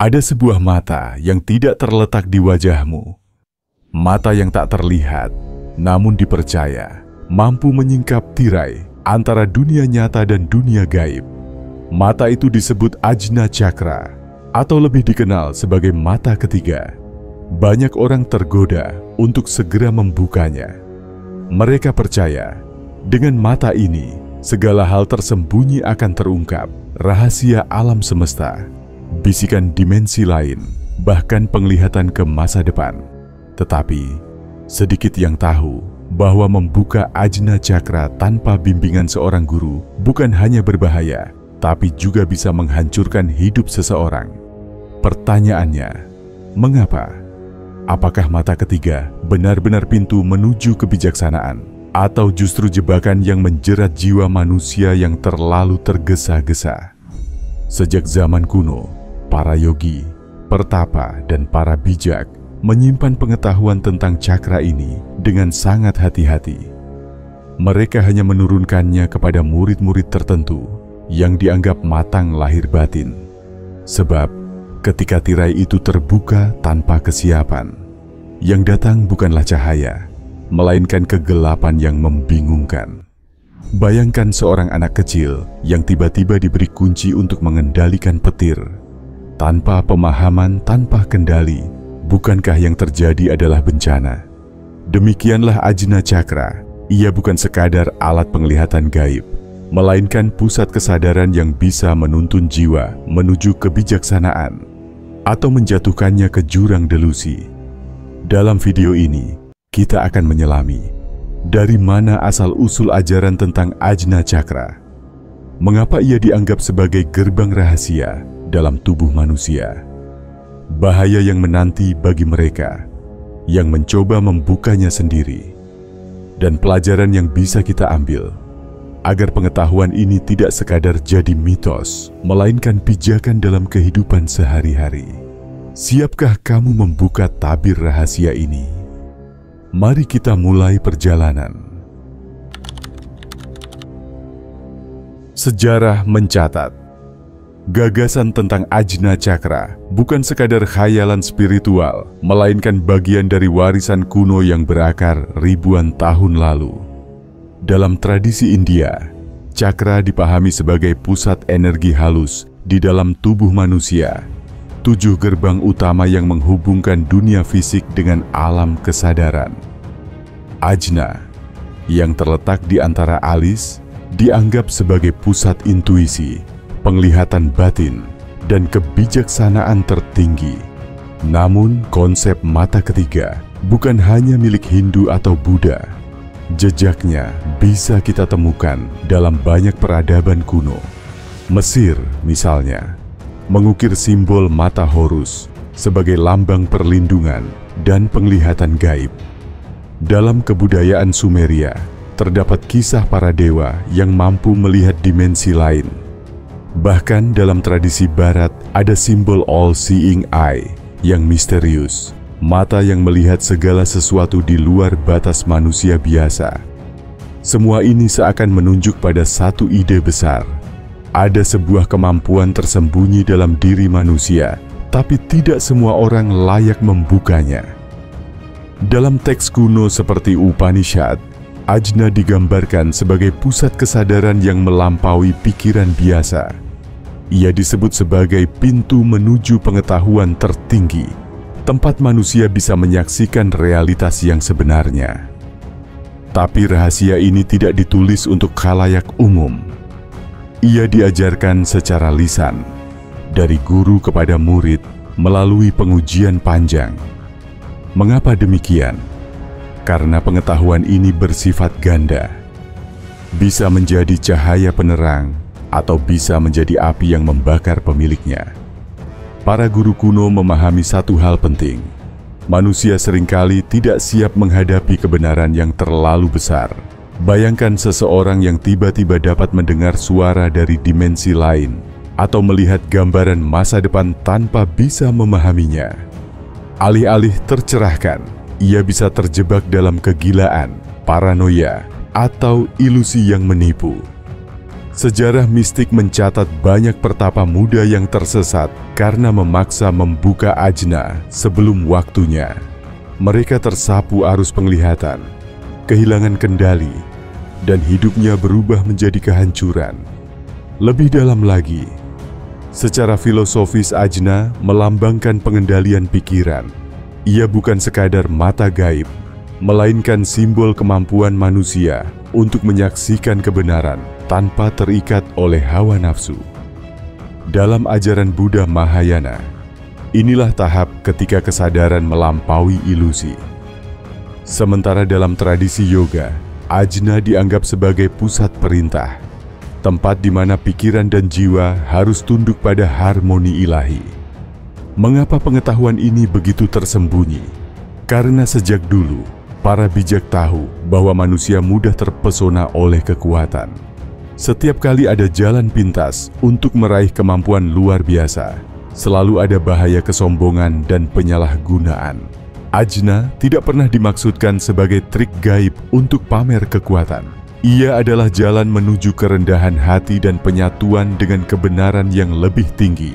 Ada sebuah mata yang tidak terletak di wajahmu. Mata yang tak terlihat, namun dipercaya, mampu menyingkap tirai antara dunia nyata dan dunia gaib. Mata itu disebut Ajna Cakra, atau lebih dikenal sebagai mata ketiga. Banyak orang tergoda untuk segera membukanya. Mereka percaya, dengan mata ini, segala hal tersembunyi akan terungkap, rahasia alam semesta, bisikan dimensi lain, bahkan penglihatan ke masa depan. Tetapi, sedikit yang tahu bahwa membuka Ajna Cakra tanpa bimbingan seorang guru bukan hanya berbahaya, tapi juga bisa menghancurkan hidup seseorang. Pertanyaannya, mengapa? Apakah mata ketiga benar-benar pintu menuju kebijaksanaan, atau justru jebakan yang menjerat jiwa manusia yang terlalu tergesa-gesa? Sejak zaman kuno, para yogi, pertapa, dan para bijak menyimpan pengetahuan tentang cakra ini dengan sangat hati-hati. Mereka hanya menurunkannya kepada murid-murid tertentu yang dianggap matang lahir batin. Sebab, ketika tirai itu terbuka tanpa kesiapan, yang datang bukanlah cahaya, melainkan kegelapan yang membingungkan. Bayangkan seorang anak kecil yang tiba-tiba diberi kunci untuk mengendalikan petir. Tanpa pemahaman, tanpa kendali, bukankah yang terjadi adalah bencana? Demikianlah Ajna Cakra. Ia bukan sekadar alat penglihatan gaib, melainkan pusat kesadaran yang bisa menuntun jiwa menuju kebijaksanaan atau menjatuhkannya ke jurang delusi. Dalam video ini, kita akan menyelami dari mana asal-usul ajaran tentang Ajna Cakra. Mengapa ia dianggap sebagai gerbang rahasia dalam tubuh manusia? Bahaya yang menanti bagi mereka yang mencoba membukanya sendiri, dan pelajaran yang bisa kita ambil agar pengetahuan ini tidak sekadar jadi mitos, melainkan pijakan dalam kehidupan sehari-hari. Siapkah kamu membuka tabir rahasia ini? Mari kita mulai perjalanan. Sejarah mencatat, gagasan tentang Ajna Cakra bukan sekadar khayalan spiritual, melainkan bagian dari warisan kuno yang berakar ribuan tahun lalu. Dalam tradisi India, cakra dipahami sebagai pusat energi halus di dalam tubuh manusia, 7 gerbang utama yang menghubungkan dunia fisik dengan alam kesadaran. Ajna, yang terletak di antara alis, dianggap sebagai pusat intuisi, penglihatan batin, dan kebijaksanaan tertinggi. Namun, konsep mata ketiga bukan hanya milik Hindu atau Buddha. Jejaknya bisa kita temukan dalam banyak peradaban kuno. Mesir, misalnya, mengukir simbol mata Horus sebagai lambang perlindungan dan penglihatan gaib. Dalam kebudayaan Sumeria, terdapat kisah para dewa yang mampu melihat dimensi lain. Bahkan dalam tradisi Barat, ada simbol all-seeing eye yang misterius, mata yang melihat segala sesuatu di luar batas manusia biasa. Semua ini seakan menunjuk pada satu ide besar. Ada sebuah kemampuan tersembunyi dalam diri manusia, tapi tidak semua orang layak membukanya. Dalam teks kuno seperti Upanishad, Ajna digambarkan sebagai pusat kesadaran yang melampaui pikiran biasa. Ia disebut sebagai pintu menuju pengetahuan tertinggi, tempat manusia bisa menyaksikan realitas yang sebenarnya. Tapi rahasia ini tidak ditulis untuk khalayak umum. Ia diajarkan secara lisan, dari guru kepada murid, melalui pengujian panjang. Mengapa demikian? Karena pengetahuan ini bersifat ganda. Bisa menjadi cahaya penerang, atau bisa menjadi api yang membakar pemiliknya. Para guru kuno memahami satu hal penting. Manusia seringkali tidak siap menghadapi kebenaran yang terlalu besar. Bayangkan seseorang yang tiba-tiba dapat mendengar suara dari dimensi lain atau melihat gambaran masa depan tanpa bisa memahaminya. Alih-alih tercerahkan, ia bisa terjebak dalam kegilaan, paranoia, atau ilusi yang menipu. Sejarah mistik mencatat banyak pertapa muda yang tersesat karena memaksa membuka ajna sebelum waktunya. Mereka tersapu arus penglihatan, kehilangan kendali, dan hidupnya berubah menjadi kehancuran. Lebih dalam lagi, secara filosofis ajna melambangkan pengendalian pikiran. Ia bukan sekadar mata gaib, melainkan simbol kemampuan manusia untuk menyaksikan kebenaran tanpa terikat oleh hawa nafsu. Dalam ajaran Buddha Mahayana, inilah tahap ketika kesadaran melampaui ilusi. Sementara dalam tradisi yoga, ajna dianggap sebagai pusat perintah, tempat di mana pikiran dan jiwa harus tunduk pada harmoni ilahi. Mengapa pengetahuan ini begitu tersembunyi? Karena sejak dulu, para bijak tahu bahwa manusia mudah terpesona oleh kekuatan. Setiap kali ada jalan pintas untuk meraih kemampuan luar biasa, selalu ada bahaya kesombongan dan penyalahgunaan. Ajna tidak pernah dimaksudkan sebagai trik gaib untuk pamer kekuatan. Ia adalah jalan menuju kerendahan hati dan penyatuan dengan kebenaran yang lebih tinggi.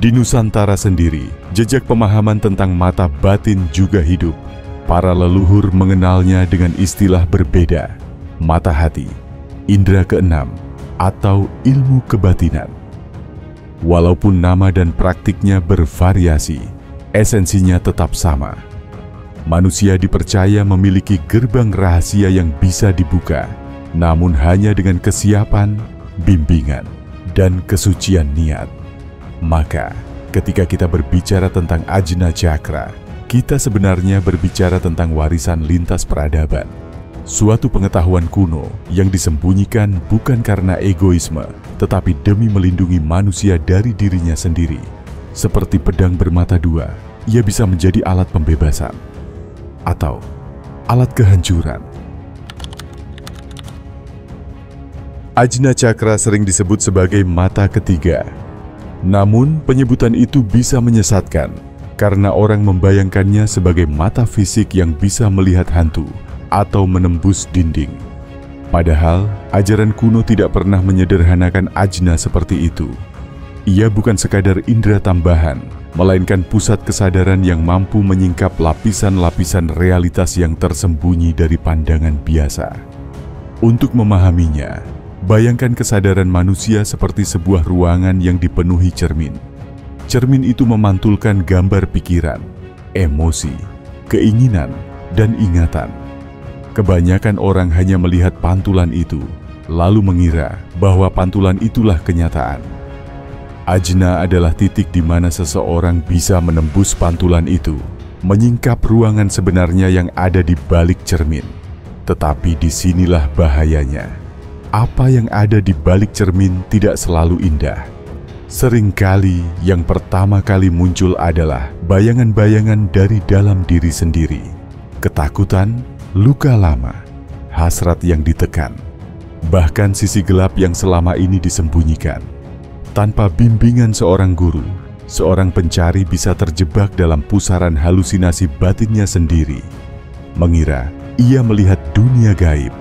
Di Nusantara sendiri, jejak pemahaman tentang mata batin juga hidup. Para leluhur mengenalnya dengan istilah berbeda, mata hati, indera keenam, atau ilmu kebatinan. Walaupun nama dan praktiknya bervariasi, esensinya tetap sama. Manusia dipercaya memiliki gerbang rahasia yang bisa dibuka, namun hanya dengan kesiapan, bimbingan, dan kesucian niat. Maka, ketika kita berbicara tentang ajna cakra, kita sebenarnya berbicara tentang warisan lintas peradaban. Suatu pengetahuan kuno yang disembunyikan bukan karena egoisme, tetapi demi melindungi manusia dari dirinya sendiri. Seperti pedang bermata dua, ia bisa menjadi alat pembebasan atau alat kehancuran. Ajna cakra sering disebut sebagai mata ketiga. Namun, penyebutan itu bisa menyesatkan karena orang membayangkannya sebagai mata fisik yang bisa melihat hantu atau menembus dinding. Padahal, ajaran kuno tidak pernah menyederhanakan ajna seperti itu. Ia bukan sekadar indera tambahan, melainkan pusat kesadaran yang mampu menyingkap lapisan-lapisan realitas yang tersembunyi dari pandangan biasa. Untuk memahaminya, bayangkan kesadaran manusia seperti sebuah ruangan yang dipenuhi cermin. Cermin itu memantulkan gambar pikiran, emosi, keinginan, dan ingatan. Kebanyakan orang hanya melihat pantulan itu, lalu mengira bahwa pantulan itulah kenyataan. Ajna adalah titik di mana seseorang bisa menembus pantulan itu, menyingkap ruangan sebenarnya yang ada di balik cermin. Tetapi disinilah bahayanya. Apa yang ada di balik cermin tidak selalu indah. Seringkali yang pertama kali muncul adalah bayangan-bayangan dari dalam diri sendiri. Ketakutan, luka lama, hasrat yang ditekan, bahkan sisi gelap yang selama ini disembunyikan. Tanpa bimbingan seorang guru, seorang pencari bisa terjebak dalam pusaran halusinasi batinnya sendiri. Mengira ia melihat dunia gaib,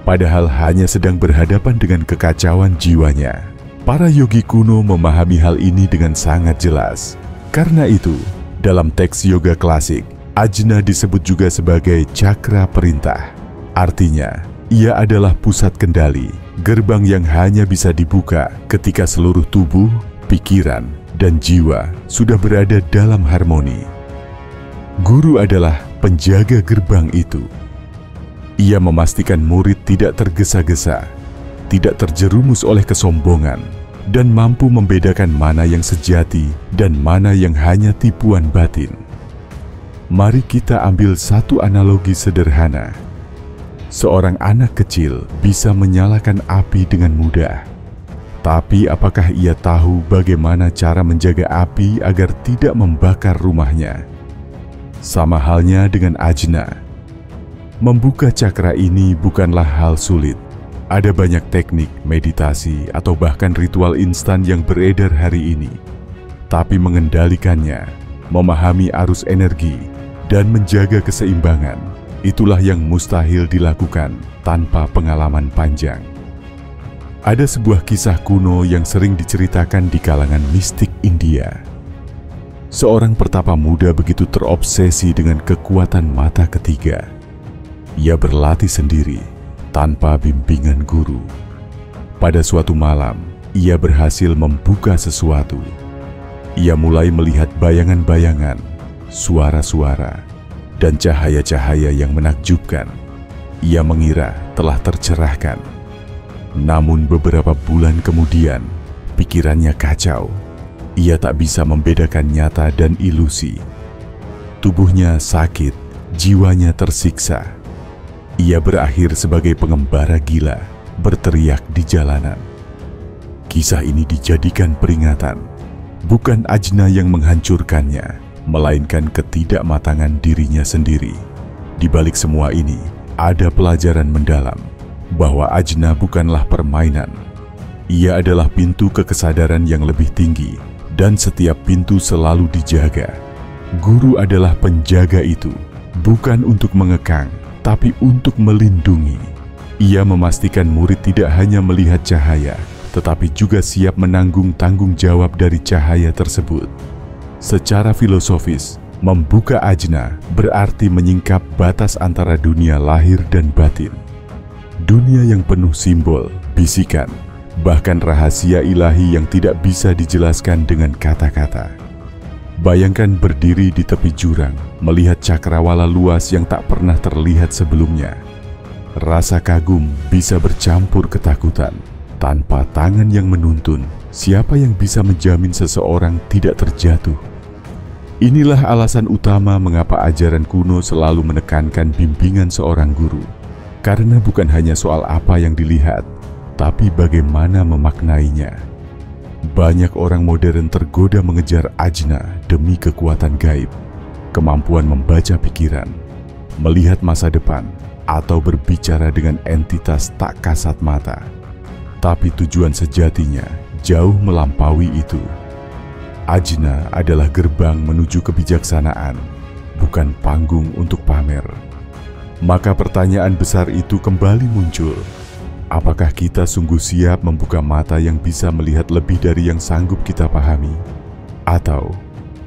padahal hanya sedang berhadapan dengan kekacauan jiwanya. Para yogi kuno memahami hal ini dengan sangat jelas. Karena itu, dalam teks yoga klasik, ajna disebut juga sebagai cakra perintah. Artinya, ia adalah pusat kendali, gerbang yang hanya bisa dibuka ketika seluruh tubuh, pikiran, dan jiwa sudah berada dalam harmoni. Guru adalah penjaga gerbang itu. Ia memastikan murid tidak tergesa-gesa, tidak terjerumus oleh kesombongan, dan mampu membedakan mana yang sejati dan mana yang hanya tipuan batin. Mari kita ambil satu analogi sederhana. Seorang anak kecil bisa menyalakan api dengan mudah. Tapi apakah ia tahu bagaimana cara menjaga api agar tidak membakar rumahnya? Sama halnya dengan ajna. Membuka cakra ini bukanlah hal sulit. Ada banyak teknik, meditasi, atau bahkan ritual instan yang beredar hari ini. Tapi mengendalikannya, memahami arus energi, dan menjaga keseimbangan, itulah yang mustahil dilakukan tanpa pengalaman panjang. Ada sebuah kisah kuno yang sering diceritakan di kalangan mistik India. Seorang pertapa muda begitu terobsesi dengan kekuatan mata ketiga. Ia berlatih sendiri, tanpa bimbingan guru. Pada suatu malam, ia berhasil membuka sesuatu. Ia mulai melihat bayangan-bayangan, suara-suara, dan cahaya-cahaya yang menakjubkan. Ia mengira telah tercerahkan. Namun beberapa bulan kemudian, pikirannya kacau. Ia tak bisa membedakan nyata dan ilusi. Tubuhnya sakit, jiwanya tersiksa. Ia berakhir sebagai pengembara gila, berteriak di jalanan. Kisah ini dijadikan peringatan. Bukan Ajna yang menghancurkannya, melainkan ketidakmatangan dirinya sendiri. Di balik semua ini, ada pelajaran mendalam bahwa Ajna bukanlah permainan. Ia adalah pintu ke kesadaran yang lebih tinggi, dan setiap pintu selalu dijaga. Guru adalah penjaga itu, bukan untuk mengekang, tapi untuk melindungi. Ia memastikan murid tidak hanya melihat cahaya, tetapi juga siap menanggung tanggung jawab dari cahaya tersebut. Secara filosofis, membuka Ajna berarti menyingkap batas antara dunia lahir dan batin. Dunia yang penuh simbol, bisikan, bahkan rahasia ilahi yang tidak bisa dijelaskan dengan kata-kata. Bayangkan berdiri di tepi jurang, melihat cakrawala luas yang tak pernah terlihat sebelumnya. Rasa kagum bisa bercampur ketakutan. Tanpa tangan yang menuntun, siapa yang bisa menjamin seseorang tidak terjatuh? Inilah alasan utama mengapa ajaran kuno selalu menekankan bimbingan seorang guru. Karena bukan hanya soal apa yang dilihat, tapi bagaimana memaknainya. Banyak orang modern tergoda mengejar Ajna demi kekuatan gaib, kemampuan membaca pikiran, melihat masa depan, atau berbicara dengan entitas tak kasat mata. Tapi tujuan sejatinya jauh melampaui itu. Ajna adalah gerbang menuju kebijaksanaan, bukan panggung untuk pamer. Maka pertanyaan besar itu kembali muncul. Apakah kita sungguh siap membuka mata yang bisa melihat lebih dari yang sanggup kita pahami? Atau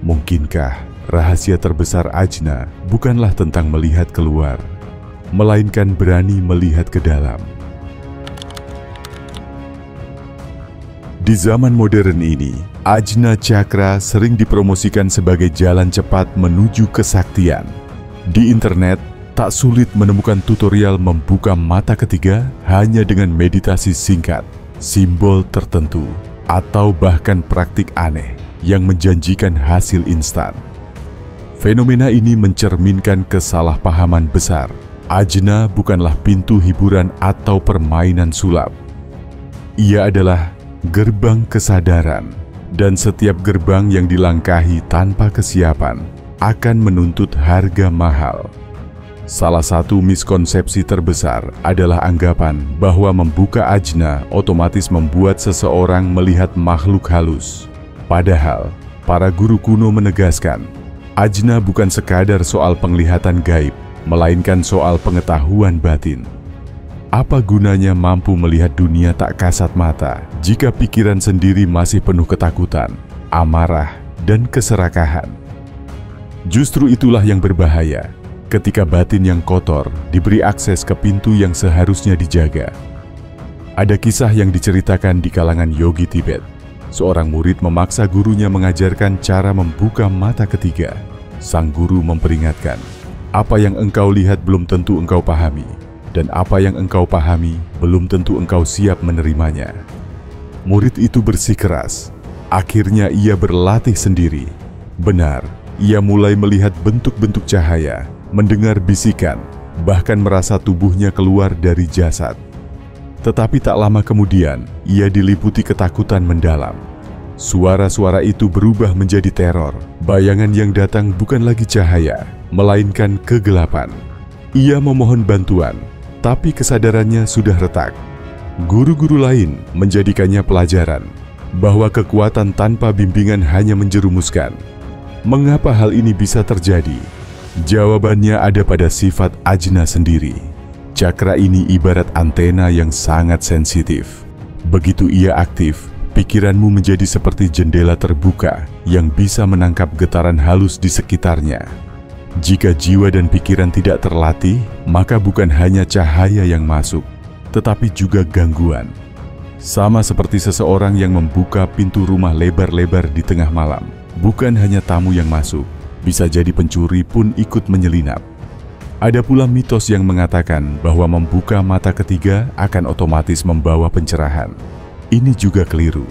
mungkinkah rahasia terbesar Ajna bukanlah tentang melihat keluar, melainkan berani melihat ke dalam? Di zaman modern ini, Ajna Chakra sering dipromosikan sebagai jalan cepat menuju kesaktian. Di internet, tak sulit menemukan tutorial membuka mata ketiga hanya dengan meditasi singkat, simbol tertentu, atau bahkan praktik aneh yang menjanjikan hasil instan. Fenomena ini mencerminkan kesalahpahaman besar. Ajna bukanlah pintu hiburan atau permainan sulap. Ia adalah gerbang kesadaran, dan setiap gerbang yang dilangkahi tanpa kesiapan akan menuntut harga mahal. Salah satu miskonsepsi terbesar adalah anggapan bahwa membuka Ajna otomatis membuat seseorang melihat makhluk halus. Padahal, para guru kuno menegaskan, Ajna bukan sekadar soal penglihatan gaib, melainkan soal pengetahuan batin. Apa gunanya mampu melihat dunia tak kasat mata jika pikiran sendiri masih penuh ketakutan, amarah, dan keserakahan? Justru itulah yang berbahaya. Ketika batin yang kotor diberi akses ke pintu yang seharusnya dijaga. Ada kisah yang diceritakan di kalangan yogi Tibet. Seorang murid memaksa gurunya mengajarkan cara membuka mata ketiga. Sang guru memperingatkan, apa yang engkau lihat belum tentu engkau pahami, dan apa yang engkau pahami belum tentu engkau siap menerimanya. Murid itu bersikeras. Akhirnya ia berlatih sendiri. Benar, ia mulai melihat bentuk-bentuk cahaya, mendengar bisikan, bahkan merasa tubuhnya keluar dari jasad. Tetapi tak lama kemudian, ia diliputi ketakutan mendalam. Suara-suara itu berubah menjadi teror. Bayangan yang datang bukan lagi cahaya, melainkan kegelapan. Ia memohon bantuan, tapi kesadarannya sudah retak. Guru-guru lain menjadikannya pelajaran bahwa kekuatan tanpa bimbingan hanya menjerumuskan. Mengapa hal ini bisa terjadi? Jawabannya ada pada sifat Ajna sendiri. Cakra ini ibarat antena yang sangat sensitif. Begitu ia aktif, pikiranmu menjadi seperti jendela terbuka yang bisa menangkap getaran halus di sekitarnya. Jika jiwa dan pikiran tidak terlatih, maka bukan hanya cahaya yang masuk, tetapi juga gangguan. Sama seperti seseorang yang membuka pintu rumah lebar-lebar di tengah malam. Bukan hanya tamu yang masuk, bisa jadi pencuri pun ikut menyelinap. Ada pula mitos yang mengatakan bahwa membuka mata ketiga akan otomatis membawa pencerahan. Ini juga keliru.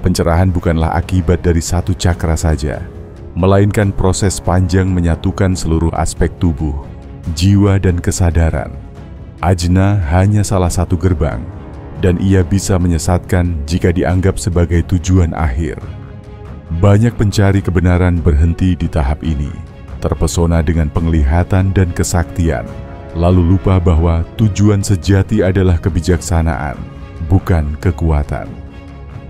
Pencerahan bukanlah akibat dari satu cakra saja, melainkan proses panjang menyatukan seluruh aspek tubuh, jiwa dan kesadaran. Ajna hanya salah satu gerbang, dan ia bisa menyesatkan jika dianggap sebagai tujuan akhir. Banyak pencari kebenaran berhenti di tahap ini, terpesona dengan penglihatan dan kesaktian, lalu lupa bahwa tujuan sejati adalah kebijaksanaan, bukan kekuatan.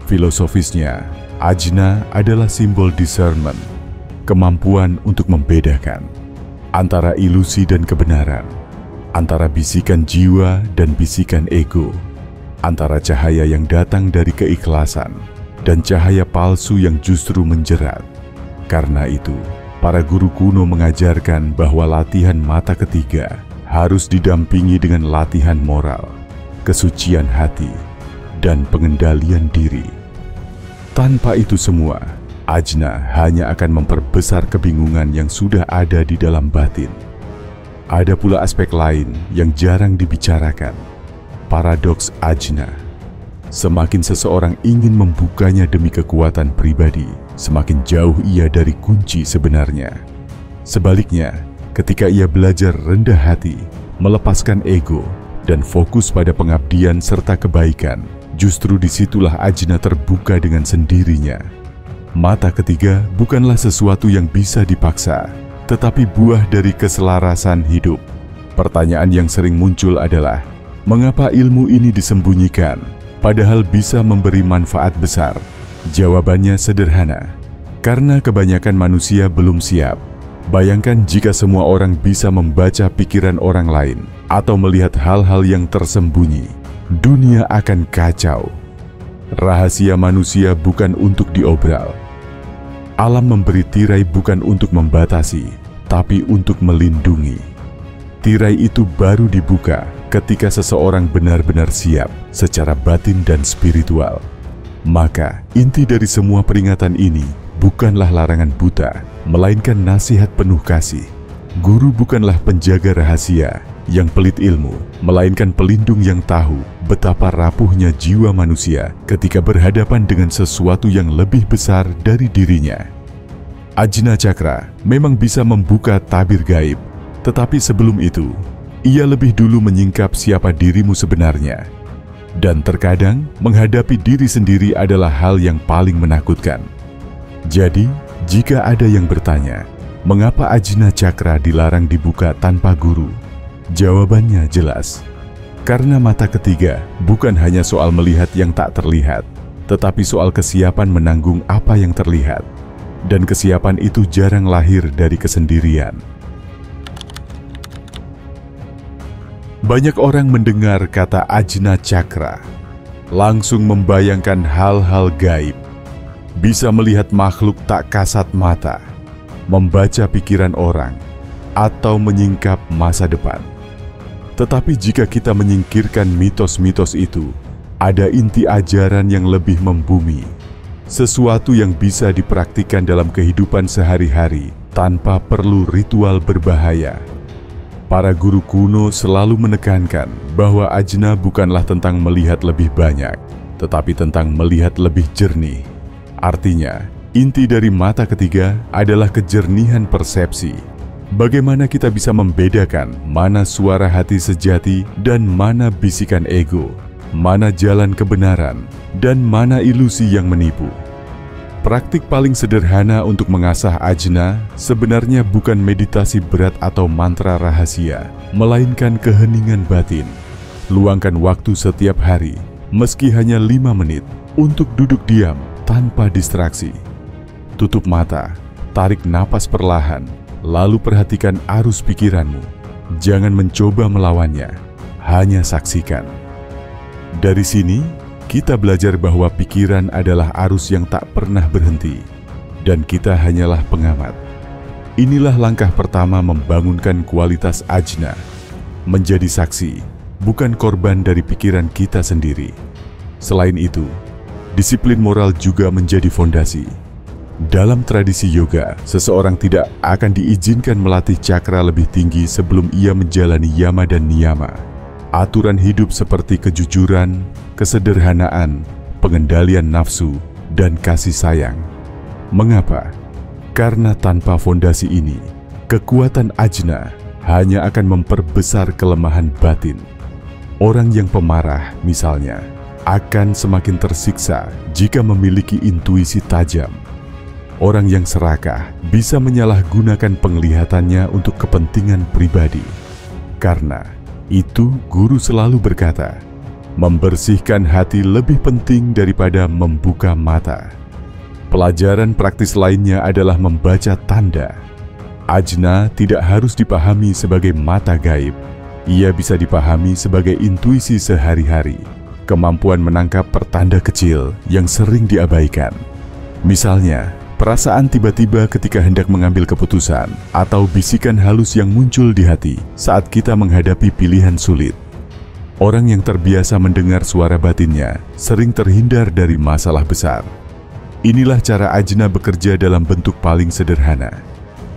Filosofisnya, Ajna adalah simbol discernment, kemampuan untuk membedakan antara ilusi dan kebenaran, antara bisikan jiwa dan bisikan ego, antara cahaya yang datang dari keikhlasan dan cahaya palsu yang justru menjerat. Karena itu, para guru kuno mengajarkan bahwa latihan mata ketiga harus didampingi dengan latihan moral, kesucian hati, dan pengendalian diri. Tanpa itu semua, Ajna hanya akan memperbesar kebingungan yang sudah ada di dalam batin. Ada pula aspek lain yang jarang dibicarakan, paradoks Ajna. Semakin seseorang ingin membukanya demi kekuatan pribadi, semakin jauh ia dari kunci sebenarnya. Sebaliknya, ketika ia belajar rendah hati, melepaskan ego, dan fokus pada pengabdian serta kebaikan, justru disitulah Ajna terbuka dengan sendirinya. Mata ketiga bukanlah sesuatu yang bisa dipaksa, tetapi buah dari keselarasan hidup. Pertanyaan yang sering muncul adalah, mengapa ilmu ini disembunyikan, padahal bisa memberi manfaat besar? Jawabannya sederhana, karena kebanyakan manusia belum siap. Bayangkan jika semua orang bisa membaca pikiran orang lain atau melihat hal-hal yang tersembunyi, dunia akan kacau. Rahasia manusia bukan untuk diobral. Alam memberi tirai bukan untuk membatasi, tapi untuk melindungi. Tirai itu baru dibuka ketika seseorang benar-benar siap secara batin dan spiritual. Maka, inti dari semua peringatan ini bukanlah larangan buta, melainkan nasihat penuh kasih. Guru bukanlah penjaga rahasia yang pelit ilmu, melainkan pelindung yang tahu betapa rapuhnya jiwa manusia ketika berhadapan dengan sesuatu yang lebih besar dari dirinya. Ajna Cakra memang bisa membuka tabir gaib, tetapi sebelum itu, ia lebih dulu menyingkap siapa dirimu sebenarnya. Dan terkadang, menghadapi diri sendiri adalah hal yang paling menakutkan. Jadi, jika ada yang bertanya, mengapa Ajna Cakra dilarang dibuka tanpa guru? Jawabannya jelas. Karena mata ketiga bukan hanya soal melihat yang tak terlihat, tetapi soal kesiapan menanggung apa yang terlihat. Dan kesiapan itu jarang lahir dari kesendirian. Banyak orang mendengar kata Ajna Cakra, langsung membayangkan hal-hal gaib, bisa melihat makhluk tak kasat mata, membaca pikiran orang, atau menyingkap masa depan. Tetapi jika kita menyingkirkan mitos-mitos itu, ada inti ajaran yang lebih membumi, sesuatu yang bisa dipraktikkan dalam kehidupan sehari-hari tanpa perlu ritual berbahaya. Para guru kuno selalu menekankan bahwa Ajna bukanlah tentang melihat lebih banyak, tetapi tentang melihat lebih jernih. Artinya, inti dari mata ketiga adalah kejernihan persepsi. Bagaimana kita bisa membedakan mana suara hati sejati dan mana bisikan ego, mana jalan kebenaran, dan mana ilusi yang menipu. Praktik paling sederhana untuk mengasah Ajna sebenarnya bukan meditasi berat atau mantra rahasia, melainkan keheningan batin. Luangkan waktu setiap hari, meski hanya 5 menit, untuk duduk diam tanpa distraksi. Tutup mata, tarik napas perlahan, lalu perhatikan arus pikiranmu. Jangan mencoba melawannya, hanya saksikan. Dari sini, kita belajar bahwa pikiran adalah arus yang tak pernah berhenti, dan kita hanyalah pengamat. Inilah langkah pertama membangunkan kualitas ajna, menjadi saksi, bukan korban dari pikiran kita sendiri. Selain itu, disiplin moral juga menjadi fondasi. Dalam tradisi yoga, seseorang tidak akan diizinkan melatih cakra lebih tinggi sebelum ia menjalani yama dan niyama. Aturan hidup seperti kejujuran, kesederhanaan, pengendalian nafsu, dan kasih sayang. Mengapa? Karena tanpa fondasi ini, kekuatan ajna hanya akan memperbesar kelemahan batin. Orang yang pemarah, misalnya, akan semakin tersiksa jika memiliki intuisi tajam. Orang yang serakah bisa menyalahgunakan penglihatannya untuk kepentingan pribadi. Karena itu, guru selalu berkata, membersihkan hati lebih penting daripada membuka mata. Pelajaran praktis lainnya adalah membaca tanda. Ajna tidak harus dipahami sebagai mata gaib. Ia bisa dipahami sebagai intuisi sehari-hari, kemampuan menangkap pertanda kecil yang sering diabaikan. Misalnya, perasaan tiba-tiba ketika hendak mengambil keputusan, atau bisikan halus yang muncul di hati saat kita menghadapi pilihan sulit. Orang yang terbiasa mendengar suara batinnya sering terhindar dari masalah besar. Inilah cara ajna bekerja dalam bentuk paling sederhana.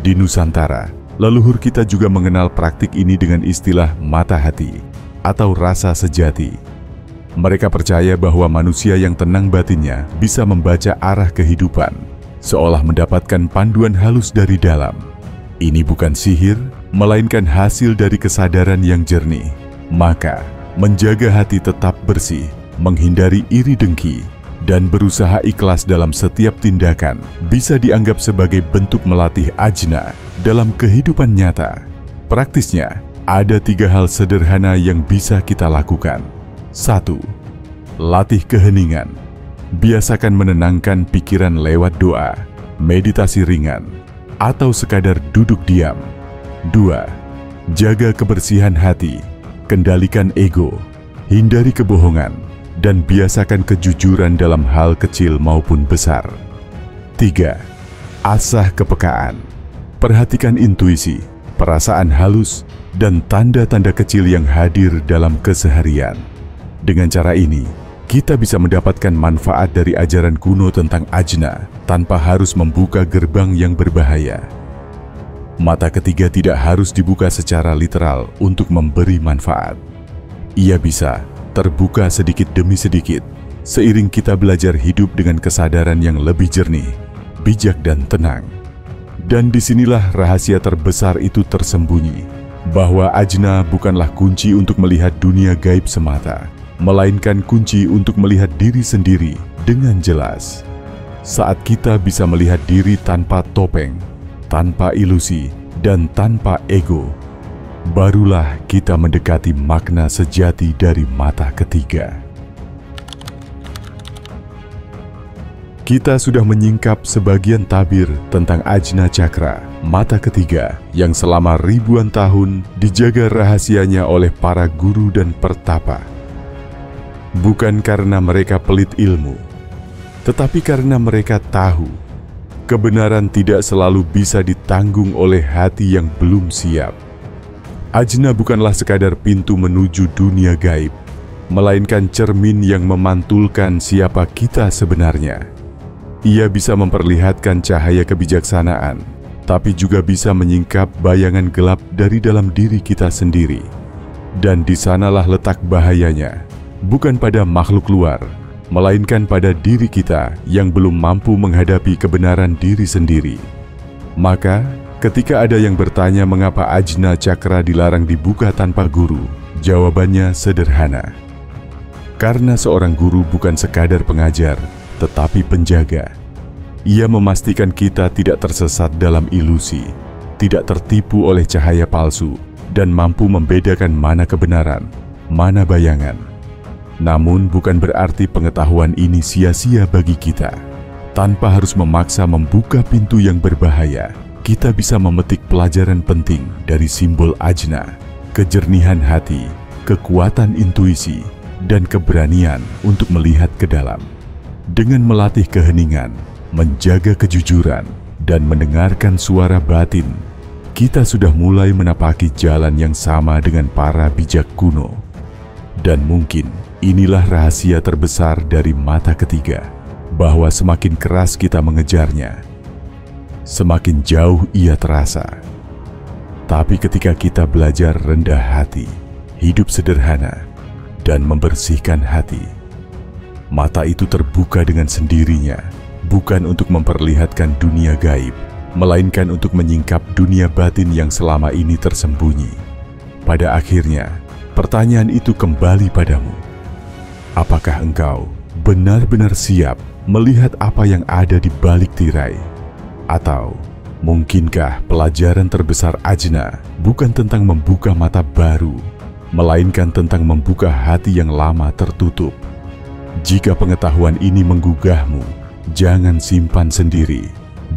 Di Nusantara, leluhur kita juga mengenal praktik ini dengan istilah mata hati atau rasa sejati. Mereka percaya bahwa manusia yang tenang batinnya bisa membaca arah kehidupan, seolah mendapatkan panduan halus dari dalam. Ini bukan sihir, melainkan hasil dari kesadaran yang jernih. Maka, menjaga hati tetap bersih, menghindari iri dengki, dan berusaha ikhlas dalam setiap tindakan bisa dianggap sebagai bentuk melatih ajna dalam kehidupan nyata. Praktisnya, ada 3 hal sederhana yang bisa kita lakukan. 1. Latih keheningan. Biasakan menenangkan pikiran lewat doa, meditasi ringan, atau sekadar duduk diam. 2. Jaga kebersihan hati, kendalikan ego, hindari kebohongan, dan biasakan kejujuran dalam hal kecil maupun besar. 3. Asah kepekaan. Perhatikan intuisi, perasaan halus, dan tanda-tanda kecil yang hadir dalam keseharian. Dengan cara ini, kita bisa mendapatkan manfaat dari ajaran kuno tentang ajna tanpa harus membuka gerbang yang berbahaya. Mata ketiga tidak harus dibuka secara literal untuk memberi manfaat. Ia bisa terbuka sedikit demi sedikit seiring kita belajar hidup dengan kesadaran yang lebih jernih, bijak, dan tenang. Dan disinilah rahasia terbesar itu tersembunyi, bahwa ajna bukanlah kunci untuk melihat dunia gaib semata, melainkan kunci untuk melihat diri sendiri dengan jelas. Saat kita bisa melihat diri tanpa topeng, tanpa ilusi, dan tanpa ego, barulah kita mendekati makna sejati dari mata ketiga. Kita sudah menyingkap sebagian tabir tentang ajna cakra, mata ketiga, yang selama ribuan tahun dijaga rahasianya oleh para guru dan pertapa. Bukan karena mereka pelit ilmu, tetapi karena mereka tahu kebenaran tidak selalu bisa ditanggung oleh hati yang belum siap. Ajna bukanlah sekadar pintu menuju dunia gaib, melainkan cermin yang memantulkan siapa kita sebenarnya. Ia bisa memperlihatkan cahaya kebijaksanaan, tapi juga bisa menyingkap bayangan gelap dari dalam diri kita sendiri. Dan di sanalah letak bahayanya, bukan pada makhluk luar, melainkan pada diri kita yang belum mampu menghadapi kebenaran diri sendiri. Maka, ketika ada yang bertanya mengapa ajna cakra dilarang dibuka tanpa guru, jawabannya sederhana. Karena seorang guru bukan sekadar pengajar, tetapi penjaga. Ia memastikan kita tidak tersesat dalam ilusi, tidak tertipu oleh cahaya palsu, dan mampu membedakan mana kebenaran, mana bayangan. Namun bukan berarti pengetahuan ini sia-sia bagi kita. Tanpa harus memaksa membuka pintu yang berbahaya, kita bisa memetik pelajaran penting dari simbol ajna, kejernihan hati, kekuatan intuisi, dan keberanian untuk melihat ke dalam. Dengan melatih keheningan, menjaga kejujuran, dan mendengarkan suara batin, kita sudah mulai menapaki jalan yang sama dengan para bijak kuno. Dan mungkin inilah rahasia terbesar dari mata ketiga, bahwa semakin keras kita mengejarnya, semakin jauh ia terasa. Tapi ketika kita belajar rendah hati, hidup sederhana, dan membersihkan hati, mata itu terbuka dengan sendirinya, bukan untuk memperlihatkan dunia gaib, melainkan untuk menyingkap dunia batin yang selama ini tersembunyi. Pada akhirnya, pertanyaan itu kembali padamu. Apakah engkau benar-benar siap melihat apa yang ada di balik tirai? Atau mungkinkah pelajaran terbesar Ajna bukan tentang membuka mata baru, melainkan tentang membuka hati yang lama tertutup? Jika pengetahuan ini menggugahmu, jangan simpan sendiri.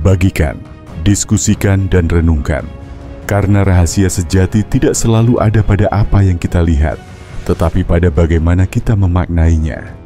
Bagikan, diskusikan, dan renungkan. Karena rahasia sejati tidak selalu ada pada apa yang kita lihat, tetapi pada bagaimana kita memaknainya.